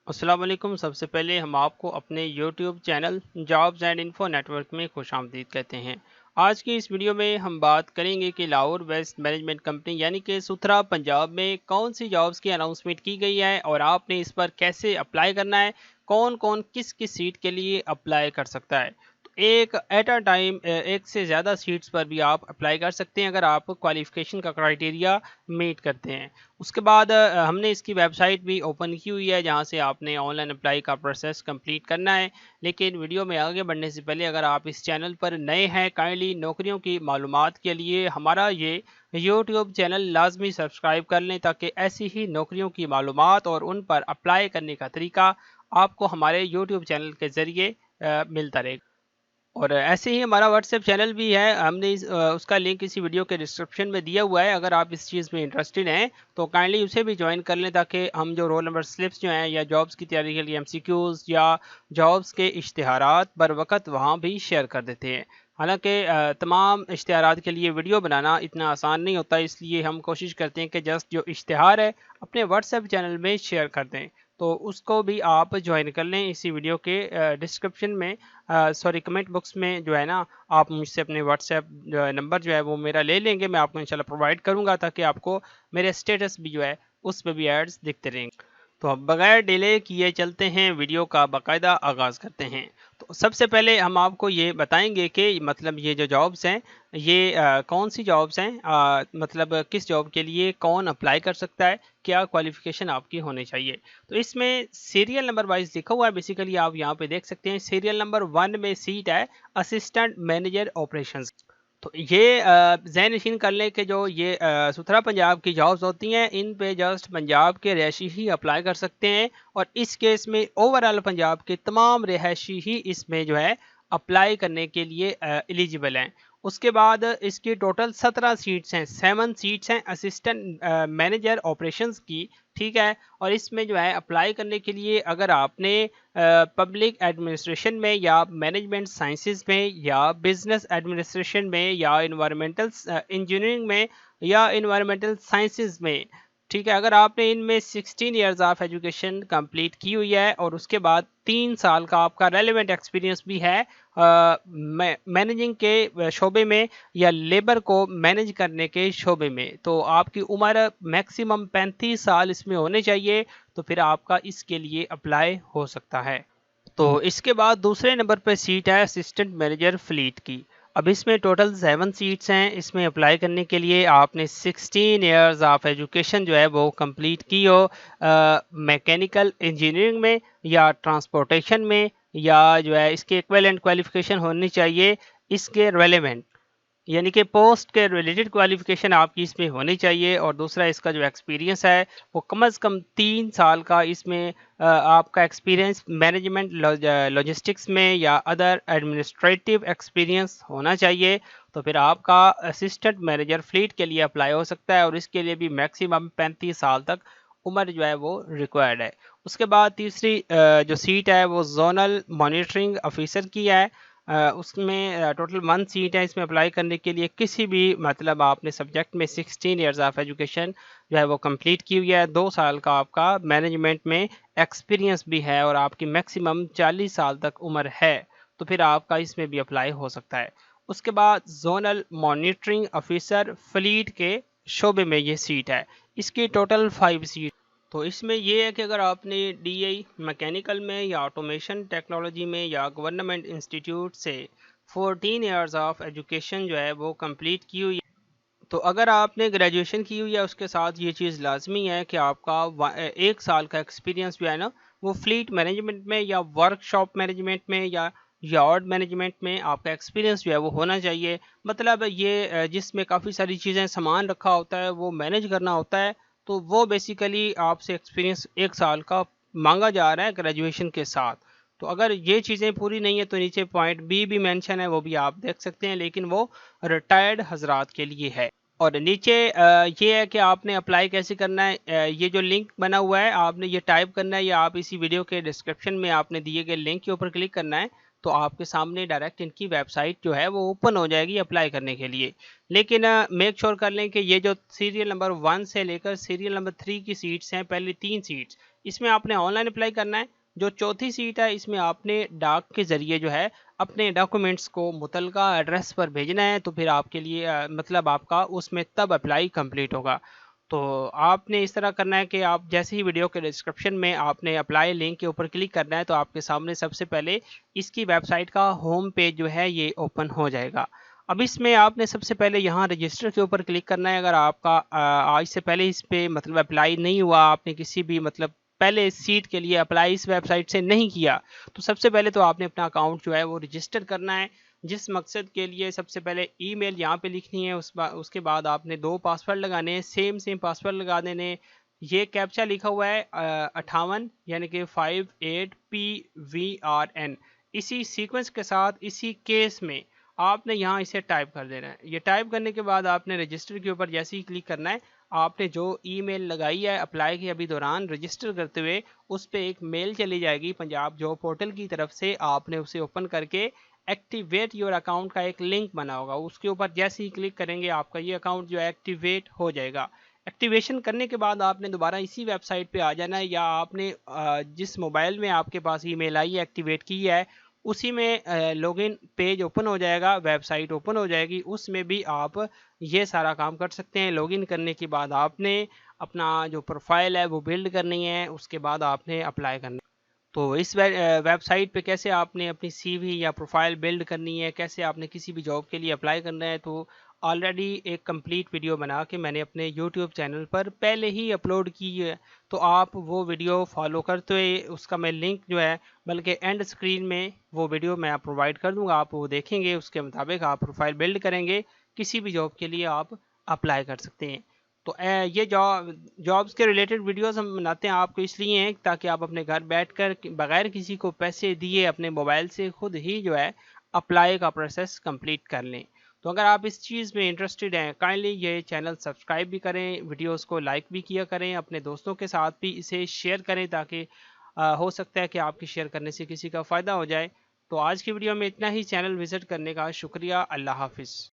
अस्सलाम वालेकुम। सबसे पहले हम आपको अपने YouTube channel jobs and info network में खुश आमदीद कहते हैं। आज की इस वीडियो में हम बात करेंगे कि लाहौर वेस्ट मैनेजमेंट कंपनी यानी कि सुथरा पंजाब में कौन सी जॉब्स की अनाउंसमेंट की गई है और आपने इस पर कैसे अप्लाई करना है, कौन कौन किस किस सीट के लिए अप्लाई कर सकता है। तो एक एट अ टाइम एक से ज़्यादा सीट्स पर भी आप अप्लाई कर सकते हैं अगर आप क्वालिफिकेशन का क्राइटेरिया मीट करते हैं। उसके बाद हमने इसकी वेबसाइट भी ओपन की हुई है जहां से आपने ऑनलाइन अप्लाई का प्रोसेस कंप्लीट करना है। लेकिन वीडियो में आगे बढ़ने से पहले अगर आप इस चैनल पर नए हैं, काइंडली नौकरियों की मालूमात के लिए हमारा ये यूट्यूब चैनल लाजमी सब्सक्राइब कर लें ताकि ऐसी ही नौकरियों की मालूमात और उन पर अप्लाई करने का तरीका आपको हमारे यूट्यूब चैनल के ज़रिए मिलता रहेगा। और ऐसे ही हमारा व्हाट्सएप चैनल भी है, हमने उसका लिंक इसी वीडियो के डिस्क्रिप्शन में दिया हुआ है। अगर आप इस चीज़ में इंटरेस्टेड हैं तो काइंडली उसे भी ज्वाइन कर लें ताकि हम जो रोल नंबर स्लिप्स जो हैं या जॉब्स की तैयारी के लिए एमसीक्यूज़ या जॉब्स के इश्तिहारात बर वक्त वहाँ भी शेयर कर देते हैं। हालांकि तमाम इश्तिहारात के लिए वीडियो बनाना इतना आसान नहीं होता, इसलिए हम कोशिश करते हैं कि जस्ट जो इश्तिहार है अपने व्हाट्सएप चैनल में शेयर कर दें। तो उसको भी आप ज्वाइन कर लें इसी वीडियो के डिस्क्रिप्शन में, सॉरी कमेंट बॉक्स में जो है ना, आप मुझसे अपने व्हाट्सएप नंबर जो है वो मेरा ले लेंगे, मैं आपको इंशाल्लाह प्रोवाइड करूंगा ताकि आपको मेरे स्टेटस भी जो है उस पर भी एड्स दिखते रहेंगे। तो अब बगैर डिले किए चलते हैं, वीडियो का बाकायदा आगाज़ करते हैं। तो सबसे पहले हम आपको ये बताएंगे कि मतलब ये जो जॉब्स हैं ये कौन सी जॉब्स हैं, मतलब किस जॉब के लिए कौन अप्लाई कर सकता है, क्या क्वालिफिकेशन आपकी होनी चाहिए। तो इसमें सीरियल नंबर वाइज लिखा हुआ है, बेसिकली आप यहाँ पे देख सकते हैं। सीरियल नंबर 1 में सीट है असिस्टेंट मैनेजर ऑपरेशंस। तो ये ज़हन नशीन कर लें कि जो ये सुथरा पंजाब की जॉब्स होती हैं इन पे जस्ट पंजाब के रहायशी ही अप्लाई कर सकते हैं और इस केस में ओवरऑल पंजाब के तमाम रहायशी ही इसमें जो है अप्लाई करने के लिए एलिजिबल हैं। उसके बाद इसकी टोटल 17 सीट्स हैं, 7 सीट्स हैं असिस्टेंट मैनेजर ऑपरेशंस की। ठीक है, और इसमें जो है अप्लाई करने के लिए अगर आपने पब्लिक एडमिनिस्ट्रेशन में या मैनेजमेंट साइंसेज में या बिजनेस एडमिनिस्ट्रेशन में या इन्वायरमेंटल इंजीनियरिंग में या इन्वायरमेंटल साइंसेज में, ठीक है, अगर आपने इनमें 16 ईयर्स ऑफ एजुकेशन कंप्लीट की हुई है और उसके बाद 3 साल का आपका रेलेवेंट एक्सपीरियंस भी है मैनेजिंग के शोबे में या लेबर को मैनेज करने के शोबे में, तो आपकी उम्र मैक्सिमम 35 साल इसमें होने चाहिए, तो फिर आपका इसके लिए अप्लाई हो सकता है। तो इसके बाद दूसरे नंबर पर सीट है असिस्टेंट मैनेजर फ्लीट की। अब इसमें टोटल 7 सीट्स हैं। इसमें अप्लाई करने के लिए आपने 16 इयर्स ऑफ एजुकेशन जो है वो कंप्लीट की हो मैकेनिकल इंजीनियरिंग में या ट्रांसपोर्टेशन में, या जो है इसके इक्विवेलेंट क्वालिफिकेशन होनी चाहिए इसके रेलेवेंट, यानी कि पोस्ट के रिलेटेड क्वालिफिकेशन आपकी इसमें होनी चाहिए। और दूसरा इसका जो एक्सपीरियंस है वो कम अज़ कम 3 साल का इसमें आपका एक्सपीरियंस मैनेजमेंट लॉजिस्टिक्स में या अदर एडमिनिस्ट्रेटिव एक्सपीरियंस होना चाहिए, तो फिर आपका असिस्टेंट मैनेजर फ्लीट के लिए अप्लाई हो सकता है और इसके लिए भी मैक्सिमम 35 साल तक उम्र जो है वो रिक्वायर्ड है। उसके बाद तीसरी जो सीट है वो जोनल मॉनिटरिंग ऑफिसर की है। उसमें टोटल 1 सीट है। इसमें अप्लाई करने के लिए किसी भी मतलब आपने सब्जेक्ट में 16 इयर्स ऑफ एजुकेशन जो है वो कंप्लीट की हुई है, 2 साल का आपका मैनेजमेंट में एक्सपीरियंस भी है और आपकी मैक्सिमम 40 साल तक उम्र है, तो फिर आपका इसमें भी अप्लाई हो सकता है। उसके बाद जोनल मॉनिटरिंग ऑफिसर फ्लीट के शोबे में ये सीट है, इसकी टोटल 5 सीट। तो इसमें ये है कि अगर आपने डीआई मैकेनिकल में या ऑटोमेशन टेक्नोलॉजी में या गवर्नमेंट इंस्टीट्यूट से 14 इयर्स ऑफ एजुकेशन जो है वो कंप्लीट की हुई है, तो अगर आपने ग्रेजुएशन की हुई है उसके साथ ये चीज़ लाजमी है कि आपका 1 साल का एक्सपीरियंस जो है ना वो फ्लीट मैनेजमेंट में या वर्कशॉप मैनेजमेंट में या यार्ड मैनेजमेंट में आपका एक्सपीरियंस जो है वो होना चाहिए। मतलब ये जिसमें काफ़ी सारी चीज़ें सामान रखा होता है वो मैनेज करना होता है, तो वो बेसिकली आपसे एक्सपीरियंस 1 साल का मांगा जा रहा है ग्रेजुएशन के साथ। तो अगर ये चीज़ें पूरी नहीं है तो नीचे पॉइंट बी भी मेंशन है, वो भी आप देख सकते हैं, लेकिन वो रिटायर्ड हजरात के लिए है। और नीचे ये है कि आपने अप्लाई कैसे करना है। ये जो लिंक बना हुआ है आपने ये टाइप करना है या आप इसी वीडियो के डिस्क्रिप्शन में आपने दिए गए लिंक के ऊपर क्लिक करना है, तो आपके सामने डायरेक्ट इनकी वेबसाइट जो है वो ओपन हो जाएगी अप्लाई करने के लिए। लेकिन मेक श्योर कर लें कि ये जो सीरियल नंबर 1 से लेकर सीरियल नंबर 3 की सीट्स हैं, पहली 3 सीट्स, اس میں آپ نے آن لائن اپلائی کرنا ہے۔ جو چوتھی سیٹ ہے اس میں آپ نے ڈاک کے ذریعے جو ہے اپنے ڈاکومنٹس کو متعلقہ ایڈریس پر بھیجنا ہے، تو پھر آپ کے لیے مطلب آپ کا اس میں تب اپلائی کمپلیٹ ہوگا۔ تو آپ نے اس طرح کرنا ہے کہ آپ جیسے ہی ویڈیو کے ڈسکرپشن میں آپ نے اپلائی لنک کے اوپر کلک کرنا ہے، تو آپ کے سامنے سب سے پہلے اس کی ویب سائٹ کا ہوم پیج جو ہے یہ اوپن ہو جائے گا۔ اب اس میں آپ نے سب سے پہلے یہاں رجسٹر کے اوپر کلک کرنا ہے۔ اگر آپ کا آج سے پہلے اس پہ مطلب اپلائی نہیں ہوا، آپ نے کسی بھی مطلب پہلے سیٹ کے لیے اپلائی اس ویب سائٹ سے نہیں کیا، تو سب سے پہلے تو آپ نے اپنا اکاؤنٹ جو ہے وہ رجسٹر کرنا ہے، جس مقصد کے لیے سب سے پہلے ای میل یہاں پہ لکھنی ہے، اس کے بعد آپ نے 2 پاسورڈ لگانے ہیں، سیم پاسورڈ لگا دینے۔ یہ کیپچا لکھا ہوا ہے 58 یعنی کہ 58PVRN، اسی سیکوینس کے ساتھ اسی کیس میں آپ نے یہاں اسے ٹائپ کر دینا ہے۔ یہ ٹائپ کرنے کے بعد آپ نے رجسٹر کے اوپر جیسے ہی کلک کرنا ہے، آپ نے جو ای میل لگائی ہے اپلائی کے ابھی دوران رجسٹر کرتے ہوئے، اس پہ ایک میل چلی جائے گی پنجاب جاب پورٹل کی طرف سے، آپ نے اسے اوپن کر کے ایکٹیویٹ یور اکاؤنٹ کا ایک لنک بنا ہوگا، اس کے اوپر جیسے ہی کلک کریں گے آپ کا یہ اکاؤنٹ جو ہے ایکٹیویٹ ہو جائے گا۔ ایکٹیویشن کرنے کے بعد آپ نے دوبارہ اسی ویب سائٹ پہ آ جانا ہے، یا آپ نے جس موبائل میں آپ کے پاس ای میل آئی ہے ایکٹیویٹ کی ہے اسی میں لاگ ان پیج اوپن ہو جائے گا، ویب سائٹ اوپن ہو جائے گی، اس میں بھی آپ یہ سارا کام کر سکتے ہیں۔ لاگ ان کرنے کے بعد آپ نے اپنا جو پروفائل ہے وہ بلڈ کرنی ہے، اس کے بعد آپ نے اپلائی کرنا ہے۔ تو اس ویب سائٹ پہ کیسے آپ نے اپنی سی وی یا پروفائل بلڈ کرنی ہے، کیسے آپ نے کسی بھی جاب کے لیے اپلائی کرنا ہے، تو آلریڈی ایک کمپلیٹ ویڈیو بنا کے میں نے اپنے یوٹیوب چینل پر پہلے ہی اپلوڈ کی ہے، تو آپ وہ ویڈیو فالو کرتے ہوئے اس کا میں لنک جو ہے بلکہ اینڈ اسکرین میں وہ ویڈیو میں آپ پرووائڈ کر دوں گا، آپ وہ دیکھیں گے، اس کے مطابق آپ پروفائل بلڈ کریں گے، کسی بھی جاب کے لیے آپ اپلائی کر سکتے ہیں۔ تو یہ جابس کے ریلیٹڈ ویڈیوز ہم بناتے ہیں آپ کو اس لیے ہیں تاکہ آپ اپنے گھر بیٹھ کر بغیر کسی کو پیسے دیے اپنے موبائل سے خود ہی جو ہے اپلائی کا پروسیس کمپلیٹ کر لیں۔ تو اگر آپ اس چیز میں انٹرسٹڈ ہیں کائنڈلی یہ چینل سبسکرائب بھی کریں، ویڈیوز کو لائک بھی کیا کریں، اپنے دوستوں کے ساتھ بھی اسے شیئر کریں تاکہ ہو سکتا ہے کہ آپ کی شیئر کرنے سے کسی کا فائدہ ہو جائے۔ تو آج کی ویڈیو میں اتنا ہی، چینل وزٹ کرنے کا شکریہ، اللہ حافظ۔